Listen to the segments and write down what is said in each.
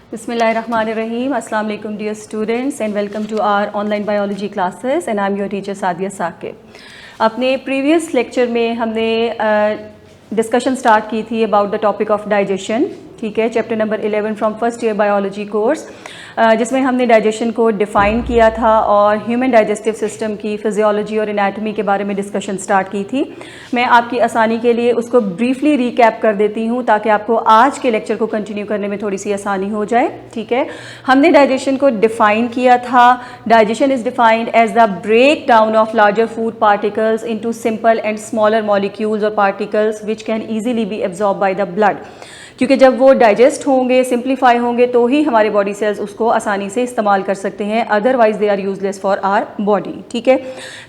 Bismillahirrahmanirrahim. Assalamu alaikum dear students and welcome to our online biology classes and I'm your teacher Sadia Saqib. अपने previous lecture में हमने discussion start की थी about the topic of digestion, ठीक है, chapter number 11 from first year biology course, जिसमें हमने digestion को डिफ़ाइन किया था और ह्यूमन डाइजेस्टिव सिस्टम की फिजियोलॉजी और एनाटॉमी के बारे में डिस्कशन स्टार्ट की थी। मैं आपकी आसानी के लिए उसको ब्रीफली रिकैप कर देती हूँ ताकि आपको आज के लेक्चर को कंटिन्यू करने में थोड़ी सी आसानी हो जाए, ठीक है। हमने डाइजेशन को डिफ़ाइन किया था। Digestion is defined as the break down of larger food particles into simple and smaller molecules और particles which can easily be absorb by the blood, क्योंकि जब वो डाइजेस्ट होंगे, सिंप्लीफाई होंगे तो ही हमारे बॉडी सेल्स उसको आसानी से इस्तेमाल कर सकते हैं, otherwise they are useless for our body, ठीक है।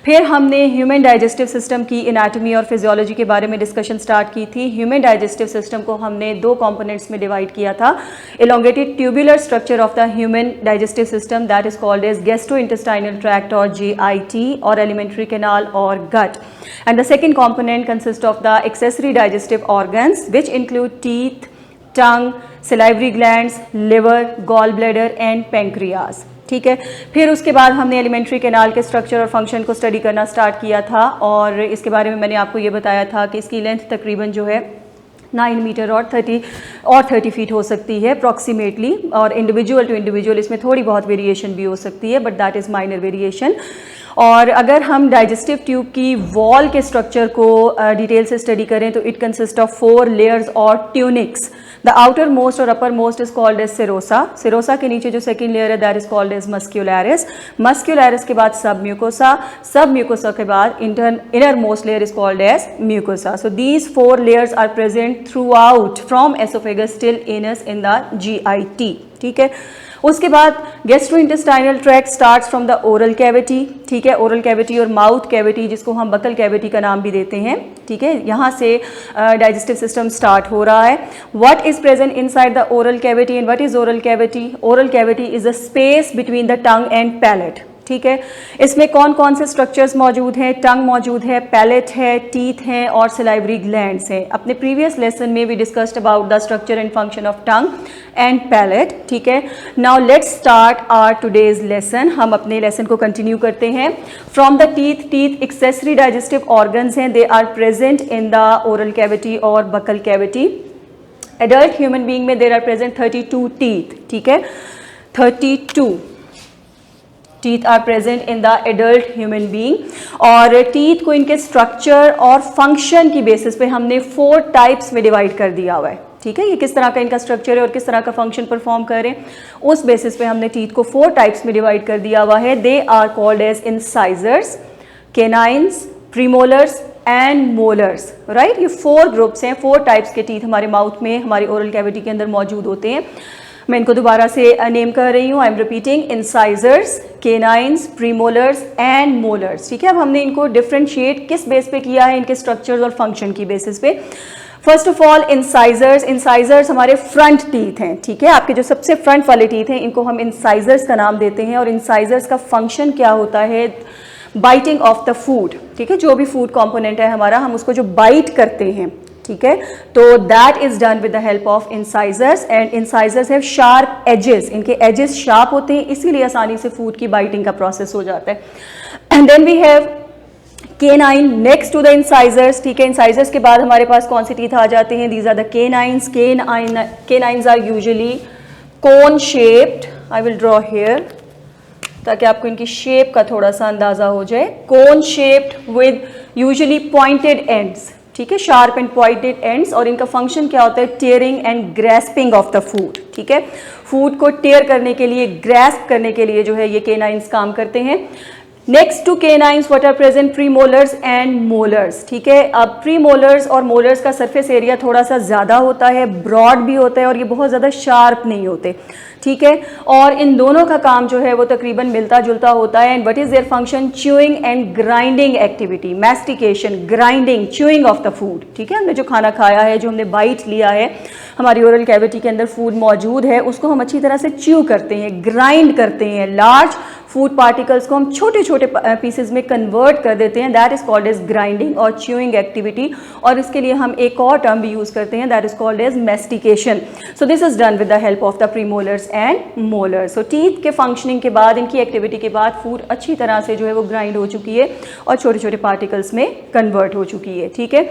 फिर हमने ह्यूमन डाइजेस्टिव सिस्टम की एनाटॉमी और फिजियोलॉजी के बारे में डिस्कशन स्टार्ट की थी। ह्यूमन डाइजेस्टिव सिस्टम को हमने दो कंपोनेंट्स में डिवाइड किया था। Elongated tubular structure of the human digestive system that is called as gastrointestinal tract और GIT और एलिमेंट्री कैनाल और gut, and the second component consists of the accessory digestive organs which include teeth, tongue, salivary glands, liver, gallbladder and pancreas, ठीक है। फिर उसके बाद हमने alimentary canal के स्ट्रक्चर और फंक्शन को स्टडी करना स्टार्ट किया था और इसके बारे में मैंने आपको ये बताया था कि इसकी लेंथ तकरीबन जो है 9 मीटर और 30 फीट हो सकती है अप्रॉक्सीमेटली, और इंडिविजुअल टू इंडिविजुअल इसमें थोड़ी बहुत वेरिएशन भी हो सकती है, but that is minor variation. और अगर हम डाइजेस्टिव ट्यूब की वॉल के स्ट्रक्चर को डिटेल से स्टडी करें तो इट कंसिस्ट ऑफ 4 लेयर्स और ट्यूनिक्स। द आउटर मोस्ट और uppermost is called as serosa. Serosa के नीचे जो सेकेंड लेयर है that is called as muscularis. Muscularis के बाद सब म्यूकोसा, सब म्यूकोसा के बाद innermost layer is called as mucosa. So these 4 layers are present throughout from oesophagus till anus in the GIT, ठीक है। उसके बाद gastrointestinal tract starts from the oral cavity, ठीक है। ओरल कैविटी और mouth cavity जिसको हम buccal cavity का नाम भी देते हैं, ठीक है, यहाँ से डाइजेस्टिव सिस्टम स्टार्ट हो रहा है। What is present inside the oral cavity and what is oral cavity? Oral cavity is a space between the tongue and palate, ठीक है। इसमें कौन कौन से स्ट्रक्चर्स मौजूद हैं? टंग मौजूद है, पैलेट है, टीथ हैं और सिलाइवरी ग्लैंड्स हैं। अपने प्रीवियस लेसन में we discussed about the structure and function of tongue and palate, ठीक है। Now let's start our today's lesson. हम अपने लेसन को कंटिन्यू करते हैं। From the teeth, teeth accessory digestive organs हैं, they are present in the oral cavity और buccal cavity. Adult human being में देर आर प्रेजेंट 32 टीथ, ठीक है, 32 teeth are present in the adult human being. और teeth को इनके structure और function की बेसिस पे हमने 4 टाइप्स में डिवाइड कर दिया हुआ है, ठीक है। ये किस तरह का इनका स्ट्रक्चर है और किस तरह का फंक्शन परफॉर्म करें उस बेसिस पे हमने टीथ को 4 टाइप्स में डिवाइड कर दिया हुआ है। They are called as incisors, canines, premolars and molars, right. ये 4 ग्रुप्स हैं, 4 टाइप्स के टीथ हमारे माउथ में, हमारी ओरल कैविटी के अंदर मौजूद होते हैं। मैं इनको दोबारा से नेम कर रही हूँ। I am repeating, incisors, canines, premolars and molars, ठीक है। अब हमने इनको डिफ्रेंशिएट किस बेस पे किया है? इनके स्ट्रक्चर्स और फंक्शन की बेसिस पे। First of all incisors. Incisors हमारे फ्रंट टीथ हैं, ठीक है। आपके जो सबसे फ्रंट वाले टीथ हैं इनको हम इंसाइजर्स का नाम देते हैं। और इंसाइजर्स का फंक्शन क्या होता है? बाइटिंग ऑफ द फूड, ठीक है। जो भी फूड कॉम्पोनेंट है हमारा, हम उसको जो बाइट करते हैं, ठीक है, तो that is done with the help of incisors. And incisors have sharp edges, इनके एजेस शार्प होते हैं, इसीलिए आसानी से फूड की बाइटिंग का प्रोसेस हो जाता है। And then we have canine next to the incisors, ठीक है। इंसाइजर्स के बाद हमारे पास कौन से टीथ आ जाते हैं? These are the canines. Canines are usually cone shaped. I will draw here ताकि आपको इनकी शेप का थोड़ा सा अंदाजा हो जाए। Cone shaped with usually pointed ends, ठीक है, शार्प एंड पॉइंटेड एंड्स। और इनका फंक्शन क्या होता है? Tearing and grasping of the food, ठीक है। फूड को टेयर करने के लिए, ग्रेस्प करने के लिए जो है ये केनाइंस काम करते हैं। Next to canines what are present? Premolars and molars, ठीक है। अब प्रीमोलर्स और मोलर्स का सरफेस एरिया थोड़ा सा ज़्यादा होता है, ब्रॉड भी होता है और ये बहुत ज़्यादा शार्प नहीं होते, ठीक है। और इन दोनों का काम जो है वो तकरीबन मिलता जुलता होता है। And what is their function? Chewing and grinding activity, mastication, grinding, chewing of the food, ठीक है। हमने जो खाना खाया है, जो हमने बाइट लिया है, हमारी ओरल कैविटी के अंदर फूड मौजूद है उसको हम अच्छी तरह से च्यू करते हैं, ग्राइंड करते हैं, लार्ज फूड पार्टिकल्स को हम छोटे छोटे पीसेस में कन्वर्ट कर देते हैं, that is called as grinding और च्यूइंग एक्टिविटी। और इसके लिए हम एक और टर्म भी यूज़ करते हैं, that is called as mastication. So this is done with the help of the premolars and molars. So teeth के फंक्शनिंग के बाद, इनकी एक्टिविटी के बाद फूड अच्छी तरह से जो है वो ग्राइंड हो चुकी है और छोटे छोटे पार्टिकल्स में कन्वर्ट हो चुकी है, ठीक है।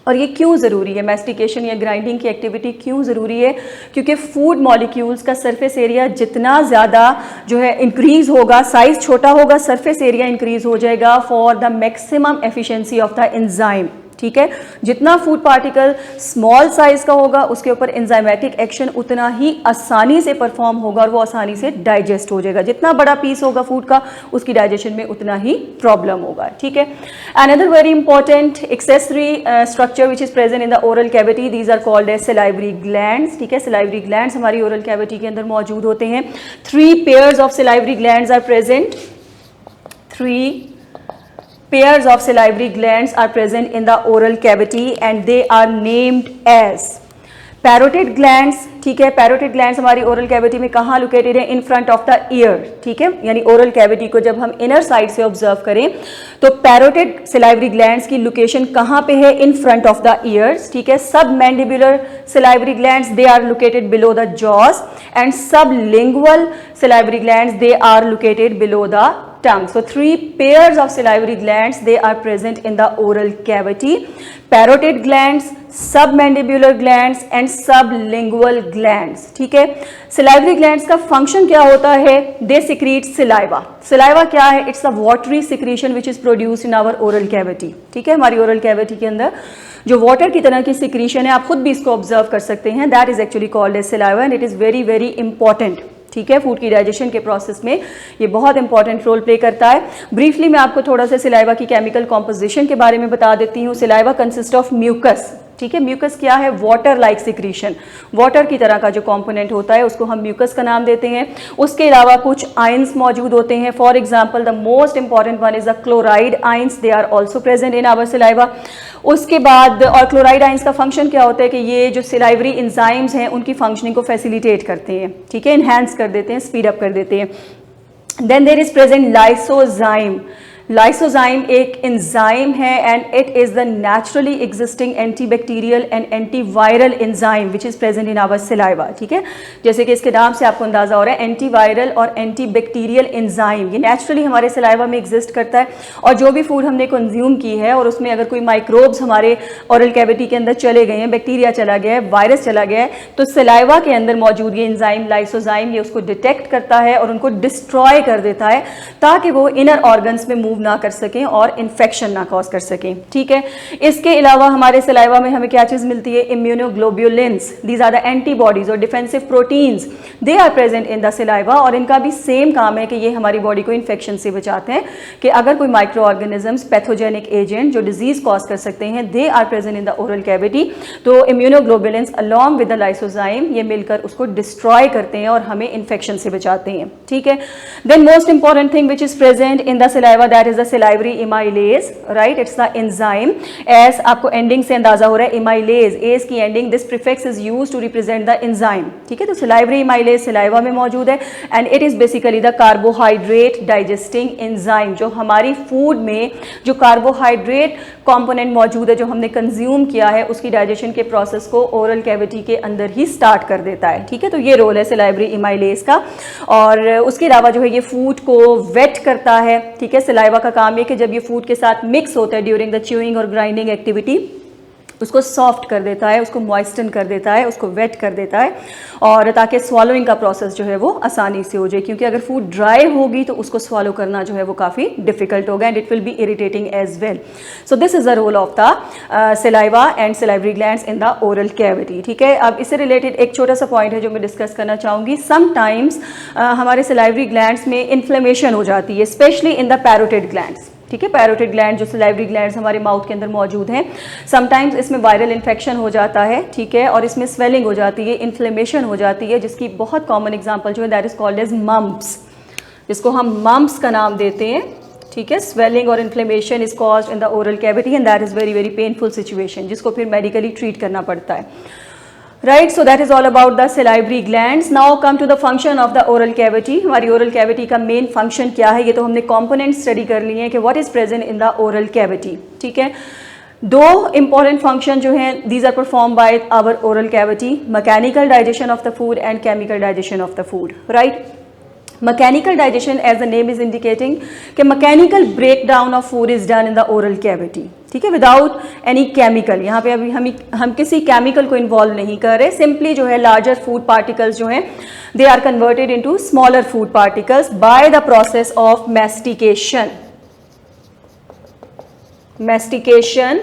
और ये क्यों ज़रूरी है, मैस्टिकेशन या ग्राइंडिंग की एक्टिविटी क्यों ज़रूरी है? क्योंकि फूड मॉलिक्यूल्स का सरफेस एरिया जितना ज़्यादा जो है इंक्रीज़ होगा, साइज़ छोटा होगा, सरफेस एरिया इंक्रीज़ हो जाएगा for the maximum efficiency of the enzyme, ठीक है। जितना फूड पार्टिकल स्मॉल साइज का होगा उसके ऊपर एंजाइमेटिक एक्शन उतना ही आसानी से परफॉर्म होगा और वो आसानी से डाइजेस्ट हो जाएगा। जितना बड़ा पीस होगा फूड का उसकी डाइजेशन में उतना ही प्रॉब्लम होगा, ठीक है। Another very important accessory structure which is present in the oral cavity, these are called as salivary glands, ठीक है। सिलाइवरी ग्लैंड्स हमारी ओरल कैविटी के अंदर मौजूद होते हैं। 3 pairs of salivary glands are present, 3 pairs of salivary glands are present in the oral cavity and they are named as parotid glands, ठीक है। पैरोटिड ग्लैंड्स हमारी ओरल कैविटी में कहाँ लोकेटेड है? In front of the year, ठीक है। यानी oral cavity को जब हम इनर साइड से ऑब्जर्व करें तो पैरोटिड सिलाइवरी ग्लैंड्स की लोकेशन कहाँ पे है? In front of the ears, ठीक है। Submandibular salivary glands they are located below the jaws and sublingual salivary glands they are located below the tongue. So 3 pairs of salivary glands, they are present in the oral cavity. Parotid glands, submandibular glands and sublingual glands, ठीक है। salivary glands का function क्या होता है? They secrete saliva. saliva क्या है? It's a watery secretion which is produced in our oral cavity, ठीक है। हमारी oral cavity के अंदर जो वाटर की तरह की सिक्रीशन है, आप खुद भी इसको ऑब्जर्व कर सकते हैं, that is actually called as saliva and it is very very important, ठीक है। फूड की डाइजेशन के प्रोसेस में ये बहुत इंपॉर्टेंट रोल प्ले करता है। ब्रीफली मैं आपको थोड़ा सा सिलाइवा की केमिकल कॉम्पोजिशन के बारे में बता देती हूँ। सिलाइवा कंसिस्ट ऑफ म्यूकस, ठीक है। म्यूकस क्या है? वाटर लाइक सिक्रीशन, वाटर की तरह का जो कंपोनेंट होता है उसको हम म्यूकस का नाम देते हैं। उसके अलावा कुछ आयंस मौजूद होते हैं, for example the most important one is the chloride ions, they are also present in our saliva. उसके बाद और क्लोराइड आयंस का फंक्शन क्या होता है कि ये जो सिलाइवरी एंजाइम्स हैं उनकी फंक्शनिंग को फैसिलिटेट करते हैं, ठीक है, इन्हांस कर देते हैं, स्पीड अप कर देते हैं। Then there is present lysozyme. Lysozyme एक एंजाइम है and it is the naturally existing antibacterial and antiviral enzyme which is present in our saliva, ठीक है। जैसे कि इसके नाम से आपको अंदाजा हो रहा है, एंटीवायरल और एंटीबैक्टीरियल एंजाइम ये नेचुरली हमारे सिलाइवा में एग्जिस्ट करता है। और जो भी फूड हमने कंज्यूम की है और उसमें अगर कोई माइक्रोब्स हमारे ओरल कैविटी के अंदर चले गए हैं, बैक्टीरिया चला गया है, वायरस चला गया है, तो सिलाइवा के अंदर मौजूद ये एंजाइम लाइसोजाइम ये उसको डिटेक्ट करता है और उनको डिस्ट्रॉय कर देता है ताकि वो इनर ऑर्गन्स में मूव ना कर सकें और इन्फेक्शन ना कॉज कर सकें, ठीक है। इसके अलावा हमारे सलाइवा में हमें क्या चीज मिलती है? Immunoglobulins, these are the antibodies और defensive proteins, they are present in the saliva और इनका भी सेम काम है कि ये हमारी बॉडी को इन्फेक्शन से बचाते हैं कि अगर कोई माइक्रो ऑर्गेनिजम्स पैथोजेनिक एजेंट जो डिजीज कॉज कर सकते हैं they are present in the oral cavity, तो immunoglobulins along with the lysozyme ये मिलकर उसको डिस्ट्रॉय करते हैं और हमें इन्फेक्शन से बचाते हैं, ठीक है। Then most important thing which is present in the saliva that is the salivary amylase, right? It's the enzyme. as आपको एंडिंग से अंदाजा हो रहा है amylase, एस की ending, this prefix is used to represent the enzyme, ठीक है। तो salivary amylase सलाइवा में मौजूद है and it is basically the carbohydrate digesting enzyme, जो हमारी फूड में जो कार्बोहाइड्रेट कंपोनेंट मौजूद है जो हमने कंज्यूम किया है उसकी डाइजेशन के प्रोसेस को ओरल कैविटी के अंदर ही स्टार्ट कर देता है, ठीक है। तो ये रोल है salivary amylase का। और उसके अलावा जो है ये फूड को वेट करता है, ठीक है। सलाइवा का काम है कि जब ये फूड के साथ मिक्स होता है ड्यूरिंग द च्यूइंग और ग्राइंडिंग एक्टिविटी उसको सॉफ्ट कर देता है, उसको मॉइस्टन कर देता है, उसको वेट कर देता है और ताकि स्वॉलोइंग का प्रोसेस जो है वो आसानी से हो जाए, क्योंकि अगर फूड ड्राई होगी तो उसको स्वॉलो करना जो है वो काफ़ी डिफिकल्ट होगा and it will be irritating as well. So this is the role of the saliva and salivary glands in the oral cavity, ठीक है। अब इससे रिलेटेड एक छोटा सा पॉइंट है जो मैं डिस्कस करना चाहूँगी। समटाइम्स हमारे सलाइवरी ग्लैंड्स में इन्फ्लेमेशन हो जाती है, specially in the parotid glands, ठीक है। पैरोटिड ग्लैंड जो सलाइवरी ग्लैंड्स हमारे माउथ के अंदर मौजूद हैं, समटाइम्स इसमें वायरल इन्फेक्शन हो जाता है, ठीक है, और इसमें स्वेलिंग हो जाती है, इन्फ्लेमेशन हो जाती है, जिसकी बहुत कॉमन एग्जांपल जो है that is called as mumps, जिसको हम मम्प्स का नाम देते हैं, ठीक है। स्वेलिंग और inflammation is caused in the oral cavity and that is very very painful situation जिसको फिर मेडिकली ट्रीट करना पड़ता है। Right, so that is all about the salivary glands. Now come to the function of the oral cavity. हमारी oral cavity का main function क्या है, ये तो हमने कॉम्पोनेंट स्टडी कर लिए हैं कि what is present in the oral cavity. ठीक है, दो इंपॉर्टेंट फंक्शन जो हैं these are perform by our oral cavity, mechanical digestion of the food and chemical digestion of the food. Right, mechanical digestion as the name is indicating कि mechanical break down of food is done in the oral cavity. ठीक है, without any chemical. यहाँ पे अभी हम किसी chemical को involve नहीं कर रहे, सिंपली जो है लार्जर फूड पार्टिकल्स जो हैं they are converted into smaller food particles by the process of mastication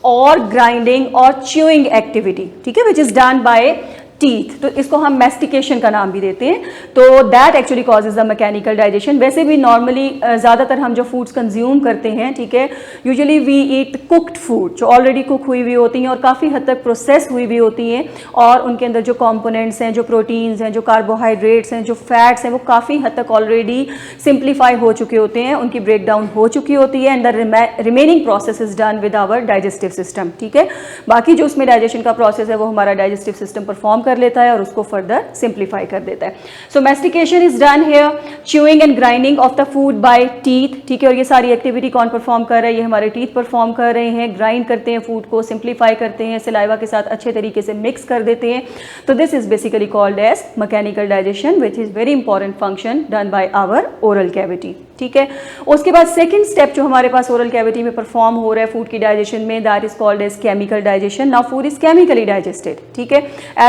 और ग्राइंडिंग और च्यूइंग एक्टिविटी. ठीक है, which is done by teeth. तो इसको हम मैस्टिकेशन का नाम भी देते हैं. तो that actually causes the mechanical digestion. वैसे भी नॉर्मली ज़्यादातर हम जो फूड्स कंज्यूम करते हैं, ठीक है, usually we eat cooked food जो ऑलरेडी कुक हुई हुई होती हैं और काफ़ी हद तक प्रोसेस हुई हुई होती हैं, और उनके अंदर जो कंपोनेंट्स हैं, जो प्रोटीन्स हैं, जो कार्बोहाइड्रेट्स हैं, जो फैट्स हैं, वो काफ़ी हद तक ऑलरेडी सिंप्लीफाई हो चुके होते हैं, उनकी ब्रेक डाउन हो चुकी होती है, and the remaining process is done with our digestive system. ठीक है, बाकी जो उसमें डाइजेशन का प्रोसेस है वो हमारा डाइजेस्टिव सिस्टम परफॉर्म कर लेता है और उसको फर्दर सिंप्लीफाई कर देता है. So mastication is done here, chewing and grinding of the food by teeth. ठीक है, और ये सारी एक्टिविटी कौन परफॉर्म कर रहा है, ये हमारे टीथ परफॉर्म कर रहे हैं. ग्राइंड करते हैं फूड को, सिंप्लीफाई करते हैं, सलाइवा के साथ अच्छे तरीके से मिक्स कर देते हैं. तो this is basically called as mechanical digestion, which is very important function done by our oral cavity. ठीक है, उसके बाद सेकंड स्टेप जो हमारे पास ओरल कैविटी में परफॉर्म हो रहा है फूड की डाइजेशन में, that is called as chemical digestion. Now food is chemically digested. ठीक है,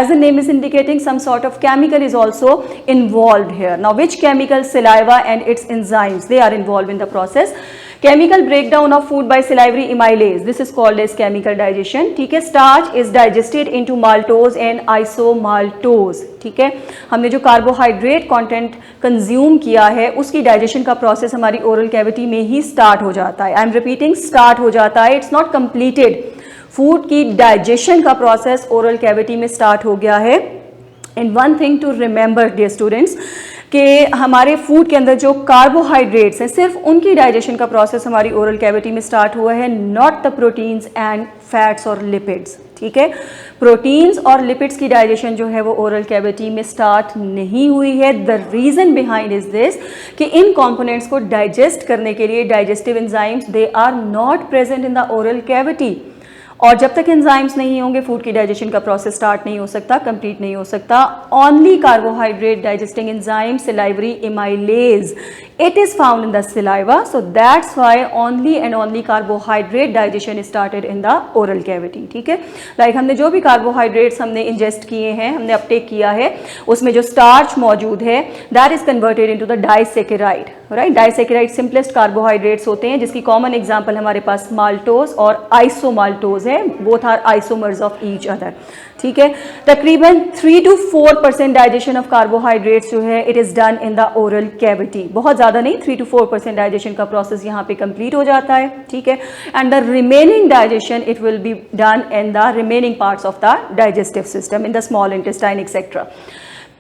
as the name is indicating some sort of chemical is also involved here. Now which chemical? Saliva and its enzymes, they are involved in the process. Chemical breakdown of food by salivary amylase, this is called as chemical digestion. ठीक है, starch is digested into maltose and isomaltose. ठीक है, हमने जो carbohydrate content consume किया है उसकी digestion का प्रोसेस हमारी ओरल कैविटी में ही स्टार्ट हो जाता है. आई एम रिपीटिंग, स्टार्ट हो जाता है, इट्स नॉट कंप्लीटेड. फूड की डाइजेशन का प्रोसेस ओरल कैविटी में स्टार्ट हो गया है. And one thing to remember dear students, कि हमारे फूड के अंदर जो कार्बोहाइड्रेट्स हैं सिर्फ उनकी डाइजेशन का प्रोसेस हमारी ओरल कैविटी में स्टार्ट हुआ है, not the proteins and fats और लिपिड्स. ठीक है, प्रोटीन्स और लिपिड्स की डाइजेशन जो है वो ओरल कैविटी में स्टार्ट नहीं हुई है. The reason behind is this कि इन कंपोनेंट्स को डाइजेस्ट करने के लिए digestive enzymes they are not present in the oral cavity. और जब तक एंजाइम्स नहीं होंगे फूड की डाइजेशन का प्रोसेस स्टार्ट नहीं हो सकता, कंप्लीट नहीं हो सकता. Only carbohydrate digesting enzyme salivary amylase, it is found in the saliva, so that's why only and only carbohydrate digestion is started in the oral cavity. ठीक है, लाइक हमने जो भी कार्बोहाइड्रेट्स हमने इंजेस्ट किए हैं, हमने अपटेक किया है, उसमें जो स्टार्च मौजूद है that is converted into the disaccharide. Right, disaccharide simplest carbohydrates होते हैं जिसकी कॉमन एग्जांपल हमारे पास माल्टोज और आइसोमाल्टोज है. Both are isomers of each other. ठीक है, तकरीबन 3 to 4% डाइजेशन ऑफ कार्बोहाइड्रेट्स जो है it is done in the oral cavity. बहुत ज़्यादा नहीं, 3 to 4% डाइजेशन का प्रोसेस यहाँ पे कंप्लीट हो जाता है. ठीक है, and the remaining digestion it will be done in the remaining parts of the digestive system in the small intestine etcetera.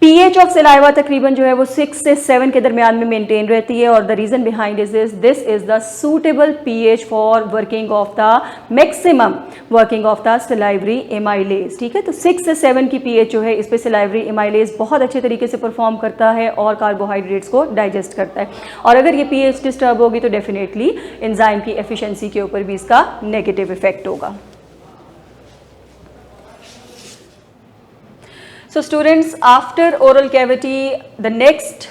PH of saliva तकरीबन जो है वो 6 से 7 के दरमियान में मेंटेन रहती है, और the reason behind is this is the suitable pH for working of the maximum working of the salivary amylase. ठीक है, तो 6 से 7 की पीएच जो है इस पे सलाइवरी एमाइलेज बहुत अच्छे तरीके से परफॉर्म करता है और कार्बोहाइड्रेट्स को डाइजेस्ट करता है. और अगर ये पीएच डिस्टर्ब होगी तो डेफिनेटली एंजाइम की एफिशिएंसी के ऊपर भी इसका नेगेटिव इफेक्ट होगा. So students, after oral cavity, the next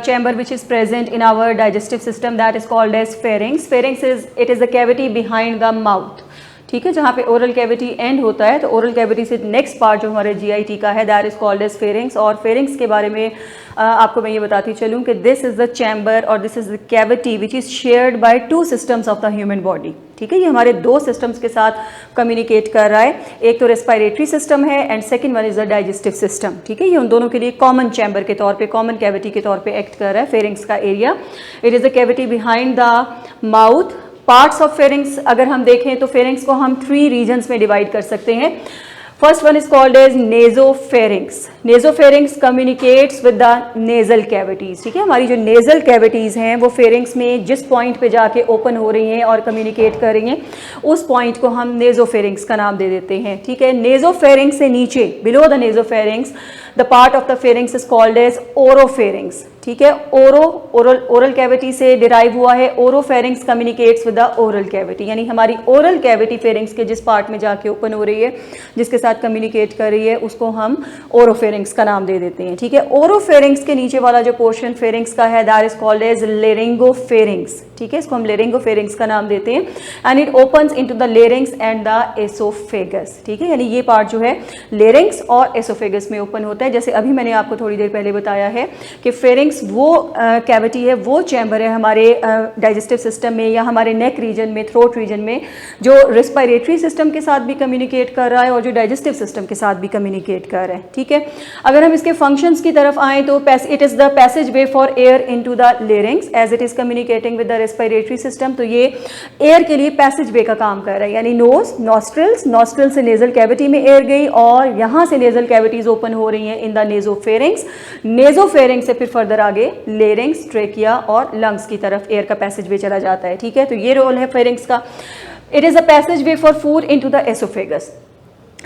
chamber which is present in our digestive system, that is called as pharynx. Pharynx is the cavity behind the mouth. ठीक है, जहाँ पे ओरल कैविटी एंड होता है, तो oral cavity से next part जो हमारे जीआईटी का है that is called as pharynx. और फेरिंग्स के बारे में आपको मैं ये बताती चलूँ कि दिस इज द चैम्बर और this is the cavity which is shared by 2 systems of the human body. ठीक है, ये हमारे 2 सिस्टम्स के साथ कम्युनिकेट कर रहा है. एक तो रेस्पिरेटरी सिस्टम है and second one is the digestive system. ठीक है, ये उन दोनों के लिए कॉमन चैम्बर के तौर पे, कॉमन कैविटी के तौर पे एक्ट कर रहा है फेरिंग्स का area. It is the cavity behind the mouth. Parts of pharynx अगर हम देखें तो फेरिंग्स को हम 3 रीजन्स में डिवाइड कर सकते हैं. First one is called as nasopharynx. Nasopharynx communicates with the nasal cavities. ठीक है, हमारी जो nasal cavities हैं वो pharynx में जिस point पे जाके open हो रही हैं और communicate कर रही हैं, उस point को हम nasopharynx का नाम दे देते हैं. ठीक है, nasopharynx से नीचे below the nasopharynx the part of the pharynx is called as oropharynx. ठीक है, ओरल कैविटी से डिराइव हुआ है. Oropharynx communicates with the oral cavity, यानी हमारी ओरल कैविटी फेरिंक्स के जिस पार्ट में जाके ओपन हो रही है, जिसके साथ कम्युनिकेट कर रही है, उसको हम ओरोफेरिंक्स का नाम दे देते हैं. ठीक है, ओरोफेरिंक्स के नीचे वाला जो पोर्शन फेरिंक्स का है दैट इज कॉल्ड एज लेरिंगोफेरिंक्स. ठीक है, इसको हम लेरिंगोफेरिंक्स का नाम देते हैं. And it opens into the larynx and the oesophagus. ठीक है, यानी ये पार्ट जो है लेरिंग्स और एसोफेगस में ओपन होता है. जैसे अभी मैंने आपको थोड़ी देर पहले बताया है कि फेरिंग्स वो कैविटी है, वो चैम्बर है हमारे डाइजेस्टिव सिस्टम में या हमारे नेक रीजन में, थ्रोट रीजन में, जो रेस्पिरेटरी सिस्टम के साथ भी कम्युनिकेट कर रहा है और जो डाइजेस्टिव सिस्टम के साथ भी कम्युनिकेट कर रहा है. ठीक है, अगर हम इसके फंक्शंस की तरफ आएँ तो it is the passageway for air into the larynx as it is communicating with the respiratory system. तो ये एयर के लिए पैसेज वे का काम कर रहा है, यानी नोज, नॉस्ट्रल से नेजल कैविटी में एयर गई और यहाँ से नेजल कैविटीज ओपन हो रही हैं इन द नेजोफेरिंक्स. नेजोफेरिंक्स से फिर फर्दर आगे लेरिंग्स, ट्रेकिया और लंग्स की तरफ एयर का पैसेज वे चला जाता है. ठीक है, तो ये रोल है फेरिंक्स का. It is a passage way for food into the oesophagus.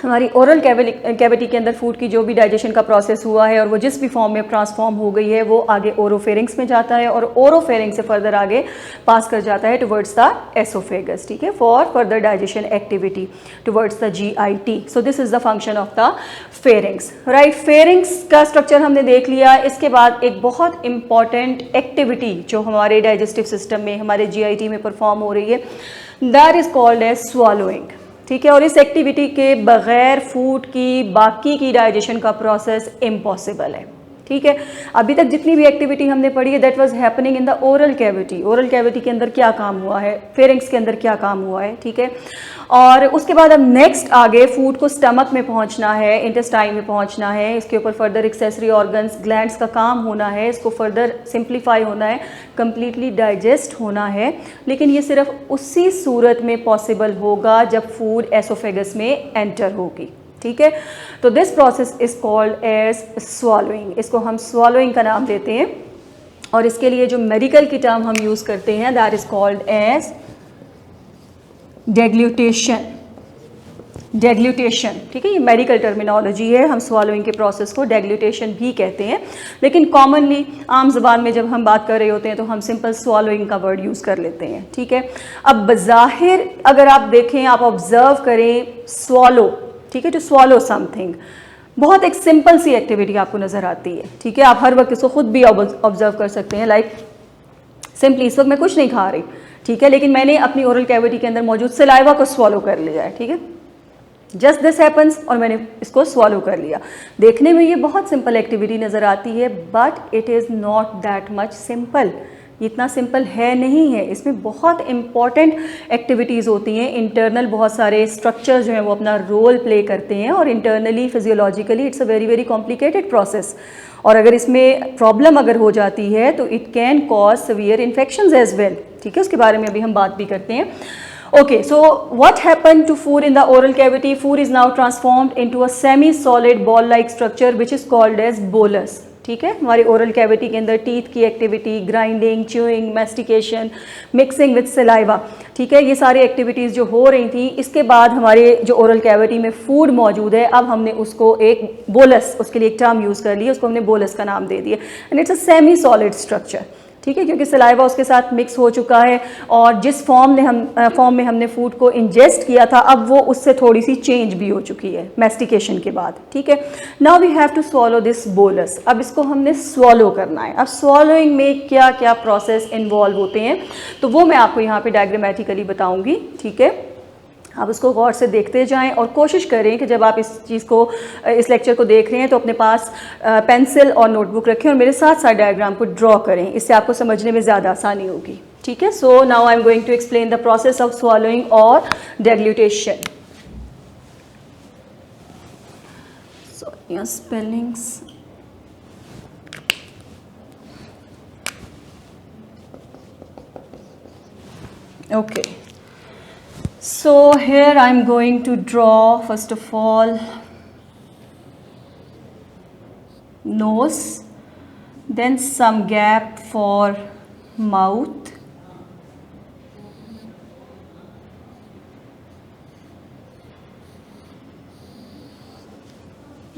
हमारी ओरल कैविटी के अंदर फूड की जो भी डाइजेशन का प्रोसेस हुआ है और वो जिस भी फॉर्म में ट्रांसफॉर्म हो गई है वो आगे ओरोफेरिंक्स में जाता है और ओरोफेरिंक्स से फर्दर आगे पास कर जाता है टुवर्ड्स द एसोफेगस. ठीक है, for further digestion activity towards the GIT. So this is the function of the pharynx. Right, pharynx का स्ट्रक्चर हमने देख लिया. इसके बाद एक बहुत इंपॉर्टेंट एक्टिविटी जो हमारे डाइजेस्टिव सिस्टम में, हमारे GIT में परफॉर्म हो रही है, that is called as swallowing. ठीक है, और इस एक्टिविटी के बगैर फूड की बाकी की डाइजेशन का प्रोसेस इम्पॉसिबल है. ठीक है, अभी तक जितनी भी एक्टिविटी हमने पढ़ी है that was happening in the oral cavity. Oral cavity के अंदर क्या काम हुआ है, फेरिंक्स के अंदर क्या काम हुआ है. ठीक है, और उसके बाद अब नेक्स्ट आगे फूड को स्टमक में पहुंचना है, इंटेस्टाइन में पहुंचना है, इसके ऊपर फर्दर एक्सेसरी ऑर्गन्स, ग्लैंड्स का काम होना है, इसको फर्दर सिंप्लीफाई होना है, कंप्लीटली डाइजेस्ट होना है. लेकिन ये सिर्फ उसी सूरत में पॉसिबल होगा जब फूड एसोफेगस में एंटर होगी. ठीक है, तो this process is called as swallowing. इसको हम स्वॉलोइंग का नाम देते हैं और इसके लिए जो मेडिकल की टर्म हम यूज़ करते हैं दैट इज कॉल्ड एज डेग्लूटेशन. डेग्लूटेशन, ठीक है, ये मेडिकल टर्मिनोलॉजी है. हम स्वॉलोइंग के प्रोसेस को डेग्लूटेशन भी कहते हैं, लेकिन कॉमनली आम ज़बान में जब हम बात कर रहे होते हैं तो हम सिंपल स्वॉलोइंग का वर्ड यूज़ कर लेते हैं. ठीक है, अब बज़ाहिर अगर आप देखें, आप ऑब्जर्व करें, स्वॉलो, ठीक है, टू स्वॉलो समथिंग, बहुत एक सिंपल सी एक्टिविटी आपको नज़र आती है. ठीक है, आप हर वक्त इसको खुद भी ऑब्जर्व कर सकते हैं. लाइक सिंपली इस वक्त मैं कुछ नहीं खा रही, ठीक है, लेकिन मैंने अपनी ओरल कैविटी के अंदर मौजूद सलाइवा को स्वॉलो कर लिया है. ठीक है, जस्ट दिस हैपन्स और मैंने इसको स्वॉलो कर लिया. देखने में ये बहुत सिंपल एक्टिविटी नज़र आती है but it is not that much simple. इतना सिंपल है नहीं है. इसमें बहुत इंपॉर्टेंट एक्टिविटीज़ होती हैं. इंटरनल बहुत सारे स्ट्रक्चर्स जो हैं वो अपना रोल प्ले करते हैं और internally physiologically it's a very very complicated process. और अगर इसमें प्रॉब्लम अगर हो जाती है तो it can cause severe infections as well. ठीक है, उसके बारे में अभी हम बात भी करते हैं. Okay, so what happened to food in the oral cavity? Food is now transformed into a semi-solid ball-like structure which is called as bolus. ठीक है, हमारी ओरल कैविटी के अंदर टीथ की activity, grinding, chewing, mastication, mixing with saliva, ठीक है, ये सारी एक्टिविटीज़ जो हो रही थी, इसके बाद हमारे जो ओरल कैविटी में फूड मौजूद है, अब हमने उसको एक बोलस, उसके लिए एक टर्म यूज़ कर ली, उसको हमने बोलस का नाम दे दिया. And it's a semi solid structure. ठीक है, क्योंकि सलाइवा उसके साथ मिक्स हो चुका है और जिस फॉर्म में हमने फूड को इंजेस्ट किया था अब वो उससे थोड़ी सी चेंज भी हो चुकी है मैस्टिकेशन के बाद. ठीक है, now we have to swallow this bolus. अब इसको हमने स्वॉलो करना है. अब स्वॉलोइंग में क्या क्या प्रोसेस इन्वॉल्व होते हैं तो वो मैं आपको यहाँ पे डायग्रामेटिकली बताऊँगी. ठीक है, आप उसको गौर से देखते जाएं और कोशिश करें कि जब आप इस चीज़ को, इस लेक्चर को देख रहे हैं तो अपने पास पेंसिल और नोटबुक रखें और मेरे साथ साथ डायग्राम को ड्रॉ करें. इससे आपको समझने में ज़्यादा आसानी होगी. ठीक है, so now I am going to explain the process of swallowing और deglutition. So your spellings, okay. So here I am going to draw first of all nose, then some gap for mouth,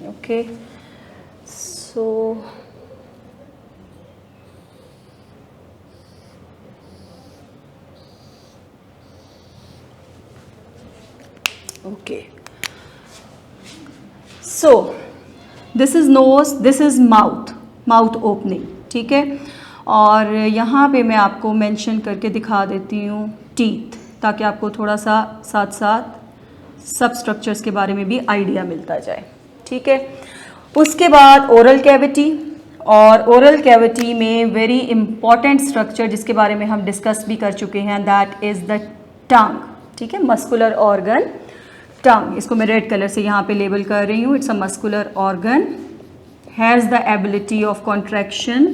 okay, so okay, so this is nose, this is mouth, mouth opening, ठीक है। और यहाँ पे मैं आपको mention करके दिखा देती हूँ टीथ, ताकि आपको थोड़ा सा साथ साथ सब स्ट्रक्चर्स के बारे में भी आइडिया मिलता जाए, ठीक है। उसके बाद ओरल कैविटी, और ओरल कैविटी में वेरी इंपॉर्टेंट स्ट्रक्चर जिसके बारे में हम डिस्कस भी कर चुके हैं, दैट इज़ द टंग, ठीक है, मस्कुलर ऑर्गन टंग। इसको मैं रेड कलर से यहाँ पे लेबल कर रही हूँ। It's a muscular organ, has the ability of contraction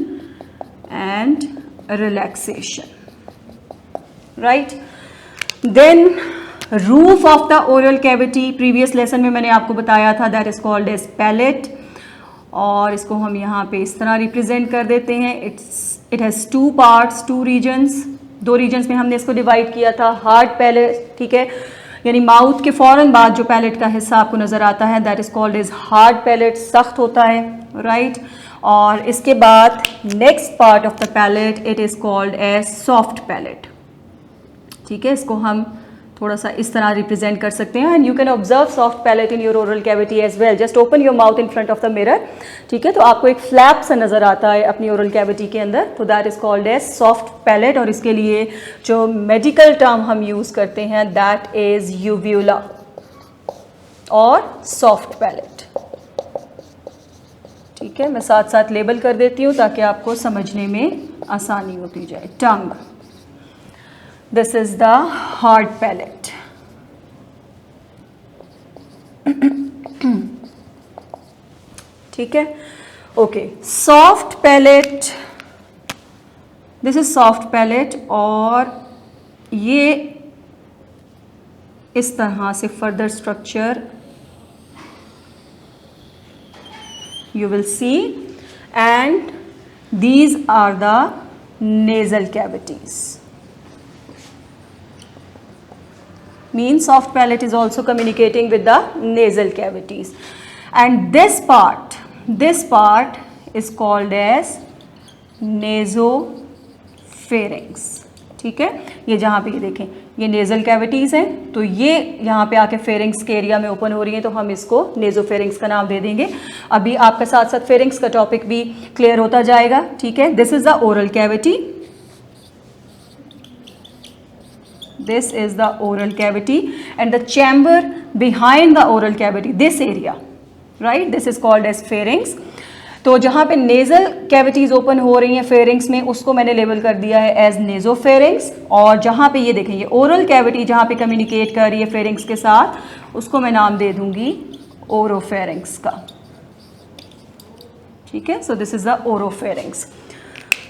and relaxation, right. Then roof of the oral cavity, previous lesson में मैंने आपको बताया था, that is called as palate, और इसको हम यहाँ पे इस तरह रिप्रेजेंट कर देते हैं। It has two parts, two reasons, दो रीजन्स में हमने इसको डिवाइड किया था। हार्ड पैलेट, ठीक है, यानी माउथ के फ़ौरन बाद जो पैलेट का हिस्सा आपको नज़र आता है, that is called as hard palate, सख्त होता है, राइट। और इसके बाद next part of the palate, it is called as soft palate, ठीक है। इसको हम थोड़ा सा इस तरह रिप्रेजेंट कर सकते हैं, and you can observe soft palate in your oral cavity as well. Just open your mouth in front of the mirror, ठीक है, तो आपको एक फ्लैप सा नज़र आता है अपनी ओरल कैविटी के अंदर, तो that is called as soft palate. और इसके लिए जो मेडिकल टर्म हम यूज़ करते हैं, दैट इज़ यूव्यूला और सॉफ्ट पैलेट, ठीक है। मैं साथ साथ लेबल कर देती हूँ ताकि आपको समझने में आसानी होती जाए। टंग, this is the hard palate, ठीक है, okay. Soft palate, this is soft palate, और ये इस तरह से further structure you will see, and these are the nasal cavities. Means soft palate is also communicating with the nasal cavities, and this part is called as nasopharynx, ठीक है। ये जहाँ पे ये देखें, ये नेजल कैविटीज़ हैं, तो ये यहाँ पे आके फेरिंग्स के एरिया में ओपन हो रही हैं, तो हम इसको नेजोफेरिंग्स का नाम दे देंगे। अभी आपका साथ साथ फेरिंग्स का टॉपिक भी क्लियर होता जाएगा, ठीक है। This is the oral cavity, this is the oral cavity, and the chamber behind the oral cavity, this area, right, this is called as pharynx। तो जहाँ पे नेज़ल कैविटीज़ ओपन हो रही हैं फेरिंग्स में, उसको मैंने लेबल कर दिया है एज नेजोफेरिंग्स, और जहाँ पे ये देखें, ये ओरल कैविटी जहाँ पे कम्युनिकेट कर रही है फेरिंग्स के साथ, उसको मैं नाम दे दूँगी ओरोफेरिंग्स का, ठीक है। So this is the oropharynx,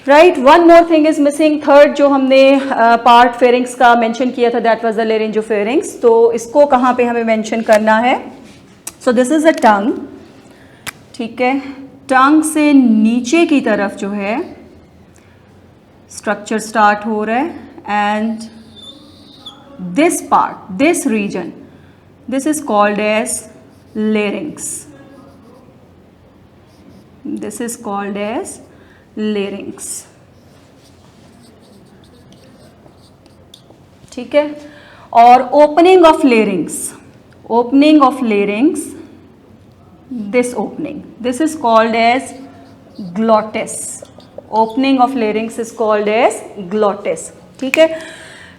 right. One more thing is missing, third जो हमने पार्ट फेरिंग्स का मेंशन किया था, दैट वाज द लेरिंजोफेरिंग्स। तो इसको कहाँ पे हमें मेंशन करना है? सो दिस इज अ टंग, ठीक है। टंग से नीचे की तरफ जो है स्ट्रक्चर स्टार्ट हो रहा है, and this part, this region, this is called as larynx, this is called as larynx, ठीक है। और opening of larynx, opening of larynx, this opening, this is called as glottis, opening of larynx is called as glottis, ठीक है।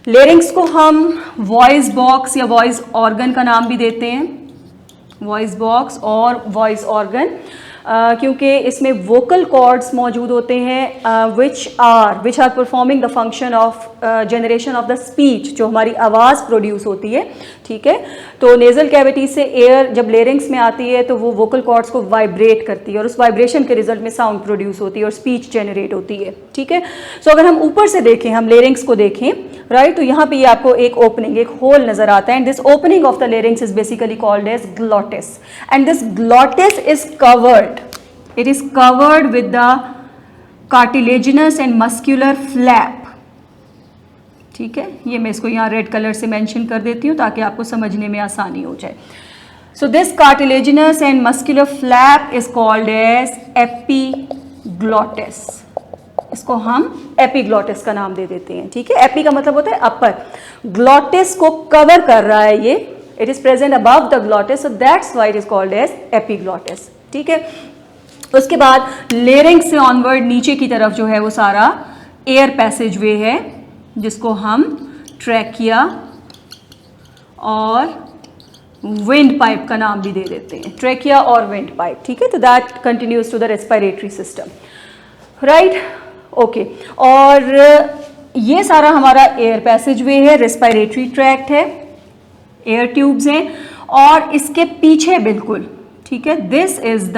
larynx को हम voice box या voice organ का नाम भी देते हैं, वॉइस बॉक्स और वॉइस ऑर्गन, क्योंकि इसमें वोकल कॉर्ड्स मौजूद होते हैं which are performing the function of generation of the speech, जो हमारी आवाज़ प्रोड्यूस होती है, ठीक है। तो नेज़ल कैविटी से एयर जब लेरिंग्स में आती है तो वो वोकल कॉर्ड्स को वाइब्रेट करती है, और उस वाइब्रेशन के रिजल्ट में साउंड प्रोड्यूस होती है और स्पीच जनरेट होती है, ठीक है। सो अगर हम ऊपर से देखें, हम लेरिंग्स को देखें, राइट, तो यहाँ पे ये आपको एक ओपनिंग, एक होल नजर आता है, and this opening of the larynx is basically called as glottis, and this glottis is covered It is covered with the cartilaginous and muscular flap. ठीक है, ये मैं इसको यहाँ रेड कलर से मेंशन कर देती हूँ ताकि आपको समझने में आसानी हो जाए. So this cartilaginous and muscular flap is called as epiglottis. इसको हम epiglottis का नाम दे देते हैं. ठीक है, epi का मतलब होता है अपर, glottis को कवर कर रहा है ये. It is present above the glottis, so that's why it is called as epiglottis. ठीक है, उसके बाद larynx से onward नीचे की तरफ जो है वो सारा air passageway है जिसको हम ट्रैकिया और विंड पाइप का नाम भी दे देते हैं. ट्रैकिया और विंड पाइप. ठीक है, तो that continues to the respiratory system. Right, okay. और ये सारा हमारा एयर पैसेजवे है, रेस्पिरेटरी ट्रैक्ट है, एयर ट्यूब्स हैं. और इसके पीछे बिल्कुल, ठीक है, this is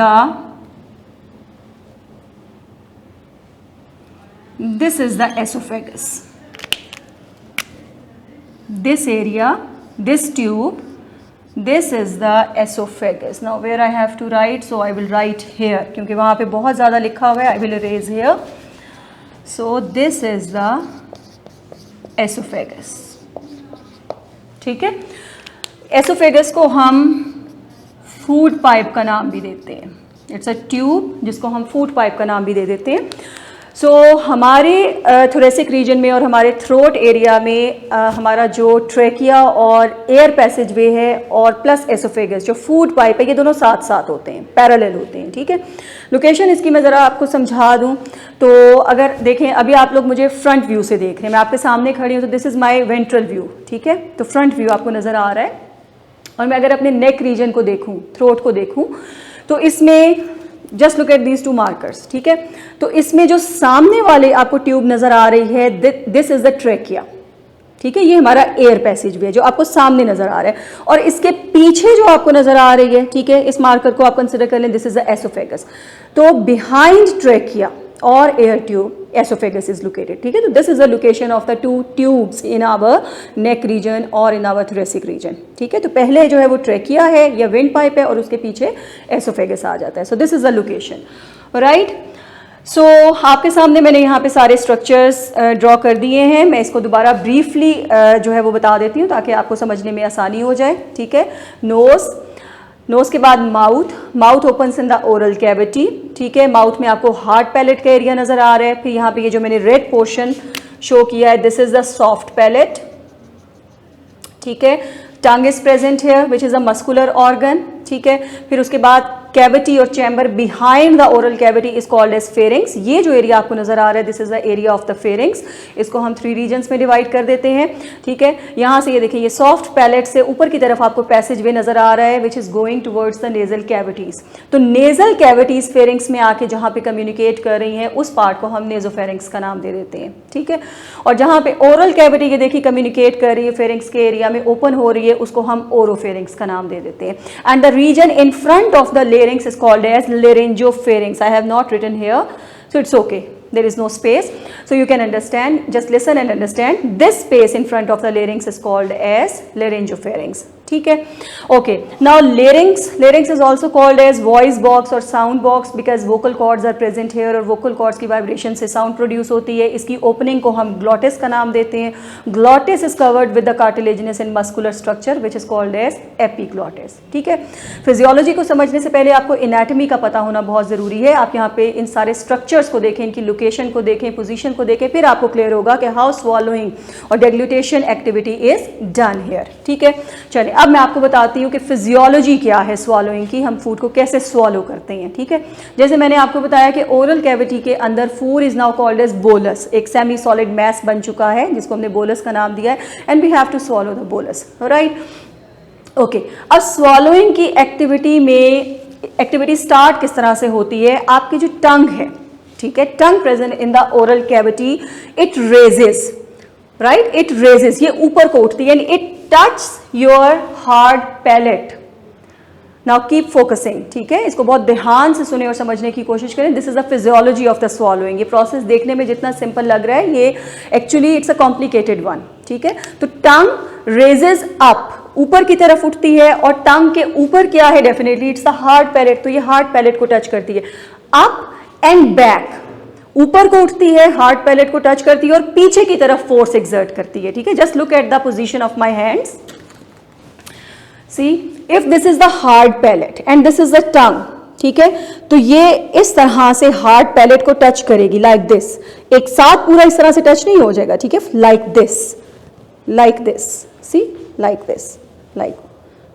the oesophagus. This area, this tube, this is the esophagus. Now where I have to write, so I will write here क्योंकि वहाँ पे बहुत ज़्यादा लिखा हुआ है. I will erase here. So this is the esophagus. ठीक है, esophagus को हम food pipe का नाम भी देते हैं. It's a tube जिसको हम food pipe का नाम भी दे देते हैं. सो हमारे थोरेसिक रीजन में और हमारे थ्रोट एरिया में हमारा जो ट्रैकिया और एयर पैसेजवे है और प्लस एसोफेगस जो फूड पाइप है, ये दोनों साथ साथ होते हैं, पैरेलल होते हैं. ठीक है, लोकेशन इसकी मैं ज़रा आपको समझा दूं तो अगर देखें, अभी आप लोग मुझे फ्रंट व्यू से देख रहे हैं, मैं आपके सामने खड़ी हूँ, तो this is my ventral view. ठीक है, तो फ्रंट व्यू आपको नज़र आ रहा है. और मैं अगर अपने नेक रीजन को देखूँ, थ्रोट को देखूँ, तो इसमें just look at these two markers. ठीक है, तो इसमें जो सामने वाले आपको ट्यूब नजर आ रही है, दिस इज द ट्रैकिया. ठीक है, ये हमारा एयर पैसेज भी है जो आपको सामने नजर आ रहा है. और इसके पीछे जो आपको नजर आ रही है, ठीक है, इस मार्कर को आप कंसिडर कर लें, दिस इज द एसोफेगस. तो बिहाइंड ट्रैकिया और air tube oesophagus is located. ठीक है, तो this is the location of the two tubes in our neck region और इन आवर थोरेसिक रीजन. ठीक है, तो पहले जो है वो ट्रैकिया है या विंड पाइप है और उसके पीछे एसोफेगस आ जाता है. So this is the location. Right, so आपके सामने मैंने यहाँ पे सारे स्ट्रक्चर्स ड्रॉ कर दिए हैं. मैं इसको दोबारा ब्रीफली जो है वो बता देती हूँ ताकि आपको समझने में आसानी हो जाए. ठीक है, नोज के बाद mouth opens in the oral cavity. ठीक है, माउथ में आपको हार्ड पैलेट का एरिया नजर आ रहा है. फिर यहाँ पे ये जो मैंने रेड पोर्शन शो किया है, this is the soft palate. ठीक है, tongue is present here which is a muscular organ. ठीक है, फिर उसके बाद कैविटी और chamber behind the oral cavity is called as pharynx. ये जो एरिया आपको नजर आ रहा है, this is the area of the pharynx. इसको हम 3 रीजन्स में डिवाइड कर देते हैं. ठीक है, यहाँ से ये देखिए, ये सॉफ्ट पैलेट से ऊपर की तरफ आपको पैसेज वे नजर आ रहा है which is going towards the nasal cavities. तो नेजल कैविटीज फेरिंग्स में आके जहाँ पे कम्युनिकेट कर रही हैं, उस पार्ट को हम नेजोफेरिंग्स का नाम दे देते हैं. ठीक है, और जहाँ पे ओरल कैविटी ये देखिए कम्युनिकेट कर रही है फेरिंग्स के एरिया में, ओपन हो रही है, उसको हम ओरोफेरिंग्स का नाम दे देते हैं. And the region in front of the larynx is called as laryngopharynx. I have not written here, so it's okay, there is no space, so you can understand, just listen and understand. This space in front of the larynx is called as laryngopharynx. ठीक है, okay. Now larynx is also called as voice box और sound box because vocal cords are present here और vocal cords की vibration से sound produce होती है. इसकी opening को हम glottis का नाम देते हैं. Glottis is covered with the cartilaginous and muscular structure which is called as epiglottis. ठीक है, फिजियोलॉजी को समझने से पहले आपको एनाटॉमी का पता होना बहुत ज़रूरी है. आप यहाँ पे इन सारे स्ट्रक्चर्स को देखें, इनकी लोकेशन को देखें, पोजीशन को देखें, फिर आपको क्लियर होगा कि हाउ स्वॉलोइंग और डेग्लूटेशन एक्टिविटी इज डन हियर. ठीक है, चलिए अब मैं आपको बताती हूँ कि फिजियोलॉजी क्या है स्वॉलोइंग की, हम फूड को कैसे स्वॉलो करते हैं. ठीक है, जैसे मैंने आपको बताया कि ओरल कैविटी के अंदर food is now called as bolus. एक सेमी सॉलिड मैस बन चुका है जिसको हमने बोलस का नाम दिया है, and we have to swallow the bolus. Right, okay. अब स्वॉलोइंग की एक्टिविटी स्टार्ट किस तरह से होती है. आपकी जो टंग है, ठीक है, tongue present in the oral cavity, it raises, right, it raises, ये ऊपर को उठती है, and it touch your hard palate. Now keep focusing. ठीक है, इसको बहुत ध्यान से सुने और समझने की कोशिश करें. This is the physiology of the swallowing. ये प्रोसेस देखने में जितना सिंपल लग रहा है, ये actually it's a complicated one. ठीक है, तो टंग रेजेस अप, ऊपर की तरफ उठती है, और टंग के ऊपर क्या है, definitely it's the hard palate. तो ये हार्ड पैलेट को टच करती है. अप एंड बैक, ऊपर को उठती है, हार्ड पैलेट को टच करती है और पीछे की तरफ फोर्स एक्सर्ट करती है, ठीक है। Just look at the position of my hands, see if this is the hard palate and this is the tongue, ठीक है, तो ये इस तरह से हार्ड पैलेट को टच करेगी लाइक दिस, एक साथ पूरा इस तरह से टच नहीं हो जाएगा, ठीक है, like this, see like this, like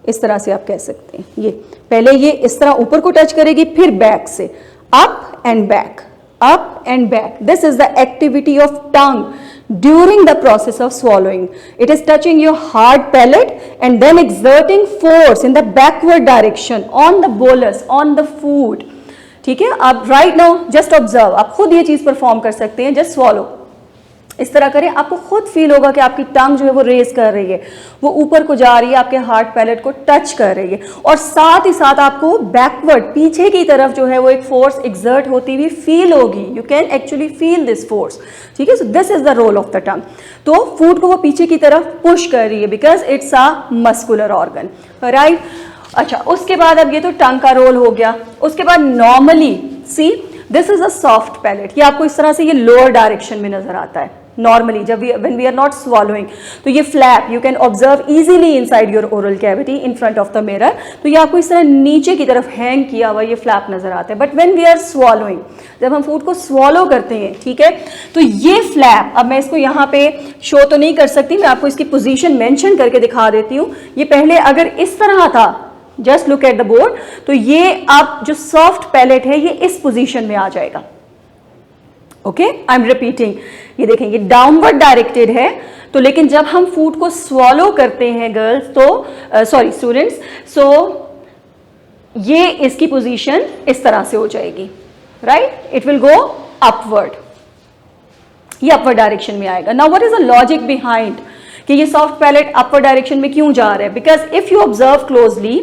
इस तरह से आप कह सकते हैं। ये पहले ये इस तरह ऊपर को टच करेगी, फिर बैक से up and back, up and back. This is the activity of tongue during the process of swallowing. It is touching your hard palate and then exerting force in the backward direction on the bolus, on the food. ठीक है, आप right now just observe, आप खुद ये चीज perform कर सकते हैं, just swallow, इस तरह करें, आपको खुद फील होगा कि आपकी टंग जो है वो रेज कर रही है, वो ऊपर को जा रही है, आपके हार्ड पैलेट को टच कर रही है, और साथ ही साथ आपको बैकवर्ड, पीछे की तरफ जो है वो एक फोर्स एक्सर्ट होती हुई फील होगी। You can actually feel this force, ठीक है। So this is the role of the tongue. तो फूड को वो पीछे की तरफ पुश कर रही है because it's a muscular organ, right. अच्छा, उसके बाद अब ये तो टंग का रोल हो गया। उसके बाद normally see this is a soft palate, ये आपको इस तरह से ये लोअर डायरेक्शन में नजर आता है नॉर्मली जब when we are not swallowing। तो ये flap you can observe easily inside your oral cavity in front of the mirror, तो ये आपको इस तरह नीचे की तरफ हैंग किया हुआ ये फ्लैप नजर आता है। But when we are swallowing, जब हम फूड को स्वॉलो करते हैं, ठीक है, तो ये फ्लैप, अब मैं इसको यहाँ पे शो तो नहीं कर सकती, मैं आपको इसकी पोजीशन मेंशन करके दिखा देती हूँ। ये पहले अगर इस तरह था, just look at the board, तो ये आप जो सॉफ्ट पैलेट है ये इस पोजीशन में आ जाएगा। ओके, आई एम रिपीटिंग, ये देखें ये डाउनवर्ड डायरेक्टेड है, तो लेकिन जब हम फूड को स्वॉलो करते हैं गर्ल्स, तो सॉरी स्टूडेंट्स, सो ये इसकी पोजीशन इस तरह से हो जाएगी, right, it will go upward, ये अपवर्ड डायरेक्शन में आएगा। Now what is the logic behind कि ये सॉफ्ट पैलेट अपवर्ड डायरेक्शन में क्यों जा रहा है? Because if you observe closely,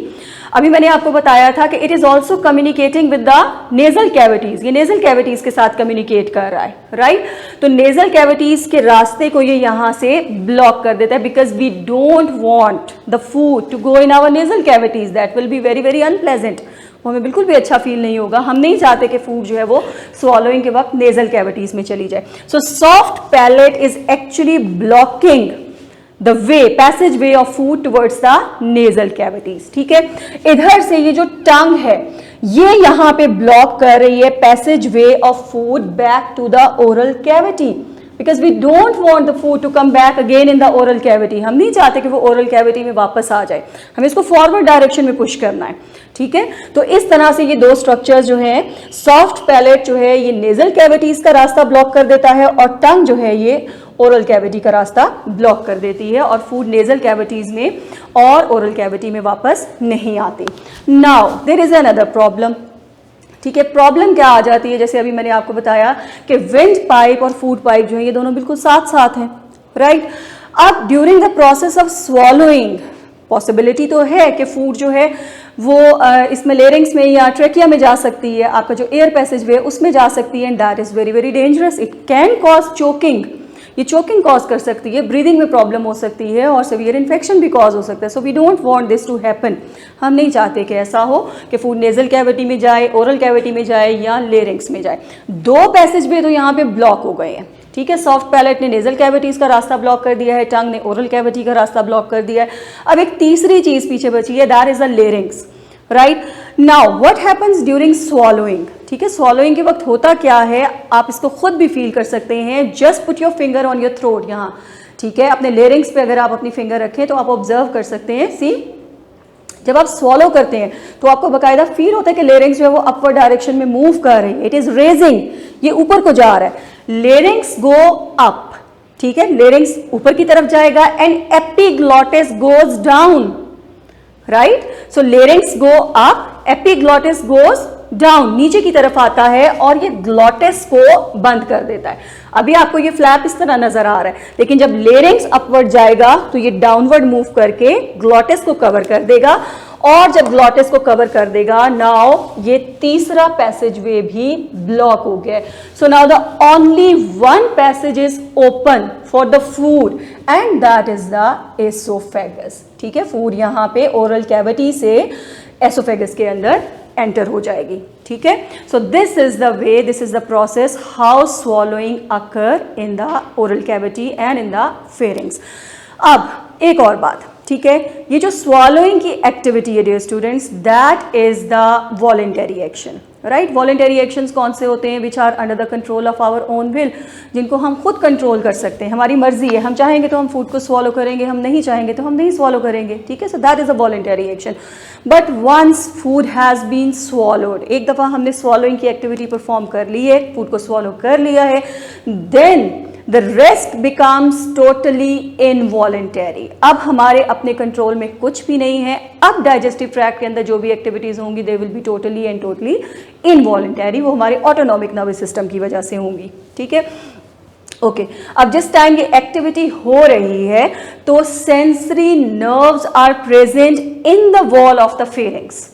अभी मैंने आपको बताया था कि it is also communicating with the nasal cavities, ये नेजल कैविटीज के साथ कम्युनिकेट कर रहा है, राइट। तो नेजल कैविटीज के रास्ते को ये यहां से ब्लॉक कर देता है because we don't want the food to go in our nasal cavities, that will be very very unpleasant, वो हमें बिल्कुल भी अच्छा फील नहीं होगा। हम नहीं चाहते कि फूड जो है वो स्वॉलोइंग के वक्त नेजल कैविटीज में चली जाए। So soft palate is actually blocking the way, passage way of food towards the nasal cavities, ठीक है। इधर से ये जो टंग है ये यहाँ पे ब्लॉक कर रही है passage way of food back to the oral cavity, because we don't want the food to come back again in the oral cavity। हम नहीं चाहते कि वो oral cavity में वापस आ जाए, हमें इसको फॉरवर्ड डायरेक्शन में पुश करना है, ठीक है। तो इस तरह से ये दो स्ट्रक्चर्स जो हैं, सॉफ्ट पैलेट जो है ये नेजल कैविटीज का रास्ता ब्लॉक कर देता है और टंग जो है ये ओरल कैविटी का रास्ता ब्लॉक कर देती है और फूड नेजल कैविटीज में और ओरल कैविटी में वापस नहीं आती। Now there is another problem, ठीक है। प्रॉब्लम क्या आ जाती है, जैसे अभी मैंने आपको बताया कि विंड पाइप और फूड पाइप जो है ये दोनों बिल्कुल साथ साथ हैं, राइट। अब during the process of swallowing possibility तो है कि फूड जो है वो इसमें लेरिंग्स में या ट्रेकिया में जा सकती है, आपका जो एयर पैसेज वे उसमें जा सकती है, and that is very very dangerous. It can cause choking, ये चोकिंग कॉज कर सकती है, ब्रीदिंग में प्रॉब्लम हो सकती है और सीवियर इन्फेक्शन भी कॉज हो सकता है। So we don't want this to happen, हम नहीं चाहते कि ऐसा हो कि फूड नेजल कैविटी में जाए, ओरल कैविटी में जाए या लेरिंग्स में जाए। दो पैसेज वे तो यहाँ पे ब्लॉक हो गए हैं, ठीक है। सॉफ्ट पैलेट ने नेजल कैविटीज का रास्ता ब्लॉक कर दिया है, टंग ने ओरल कैविटी का रास्ता ब्लॉक कर दिया है। अब एक तीसरी चीज पीछे बची है, that is the larynx, right. Now what happens during swallowing, ठीक है। स्वॉलोइंग के वक्त होता क्या है, आप इसको खुद भी फील कर सकते हैं। Just put your finger on your throat यहाँ, ठीक है। अपने लेरिंग्स पे अगर आप अपनी फिंगर रखें तो आप ऑब्जर्व कर सकते हैं, सी जब आप स्वॉलो करते हैं तो आपको बाकायदा फील होता है कि लेरिंग्स जो है वो अपवर्ड डायरेक्शन में मूव कर रही है, इट इज रेजिंग, ये ऊपर को जा रहा है। लेरिंग्स गो अप, ठीक है, लेरिंग्स ऊपर की तरफ जाएगा and epiglottis goes down, right. So larynx go up, epiglottis goes down, नीचे की तरफ आता है और ये ग्लॉटिस को बंद कर देता है। अभी आपको ये फ्लैप इस तरह नजर आ रहा है, लेकिन जब लेरिंग्स अपवर्ड जाएगा तो ये डाउनवर्ड मूव करके ग्लॉटिस को कवर कर देगा, और जब ग्लॉटिस को कवर कर देगा, नाउ ये तीसरा पैसेज वे भी ब्लॉक हो गया। So now the only one passage is open for the food and that is the oesophagus, ठीक है। फूड यहाँ पे ओरल कैविटी से एसोफेगस के अंदर एंटर हो जाएगी, ठीक है। So this is the way, this is the process how swallowing occur in the oral cavity and in the pharynx. अब एक और बात, ठीक है, ये जो स्वॉलोइंग की एक्टिविटी है dear students, that is the voluntary action, right. Voluntary actions कौन से होते हैं? Which are under the control of our own will, जिनको हम खुद कंट्रोल कर सकते हैं, हमारी मर्जी है, हम चाहेंगे तो हम फूड को स्वॉलो करेंगे, हम नहीं चाहेंगे तो हम नहीं स्वॉलो करेंगे, ठीक है। So that is a voluntary action. But once food has been swallowed, एक दफ़ा हमने स्वॉलोइंग की एक्टिविटी परफॉर्म कर ली है, फूड को स्वॉलो कर लिया है, then the rest becomes totally involuntary। अब हमारे अपने कंट्रोल में कुछ भी नहीं है। अब डाइजेस्टिव ट्रैक्ट के अंदर जो भी एक्टिविटीज होंगी they will be totally and totally involuntary, वो हमारे ऑटोनॉमिक नर्वस सिस्टम की वजह से होंगी, ठीक है। ओके, अब जिस टाइम ये एक्टिविटी हो रही है तो sensory nerves are present in the wall of the pharynx,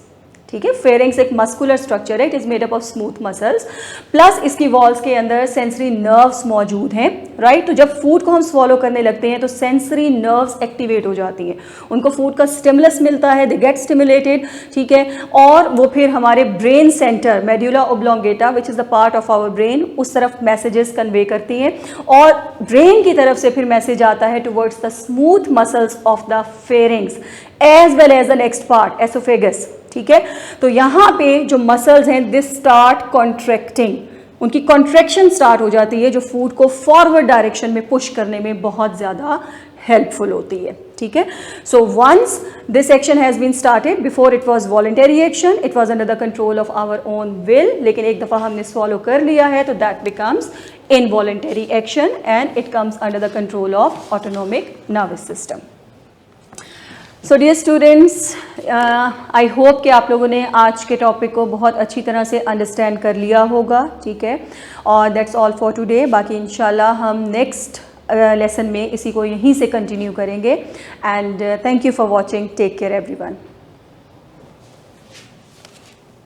ठीक है। फेरिंग्स एक मस्कुलर स्ट्रक्चर है, it is made up of smooth muscles, plus इसकी वॉल्स के अंदर सेंसरी नर्व्स मौजूद हैं, राइट। तो जब फूड को हम स्वॉलो करने लगते हैं तो सेंसरी नर्व्स एक्टिवेट हो जाती हैं, उनको फूड का स्टिमुलस मिलता है, दे गेट स्टिमुलेटेड, ठीक है, और वो फिर हमारे brain centre medulla oblongata which is the part of our brain, उस तरफ मैसेजेस कन्वे करती हैं, और ब्रेन की तरफ से फिर मैसेज आता है towards the smooth muscles of the pharynx as well as the next part oesophagus, ठीक है। तो यहाँ पे जो मसल्स हैं दिस स्टार्ट कॉन्ट्रैक्टिंग, उनकी कॉन्ट्रैक्शन स्टार्ट हो जाती है, जो फूड को फॉरवर्ड डायरेक्शन में पुश करने में बहुत ज़्यादा हेल्पफुल होती है, ठीक है। So once this action has been started, before it was voluntary action, it was under the control of our own will, लेकिन एक दफ़ा हमने स्वॉलो कर लिया है तो that becomes involuntary action and it comes under the control of autonomic nervous system. So dear students, I hope कि आप लोगों ने आज के टॉपिक को बहुत अच्छी तरह से अंडरस्टैंड कर लिया होगा, ठीक है। और दैट्स ऑल फॉर टुडे। बाकी इंशाल्लाह हम नेक्स्ट लेसन में इसी को यहीं से कंटिन्यू करेंगे। And thank you for watching, take care everyone.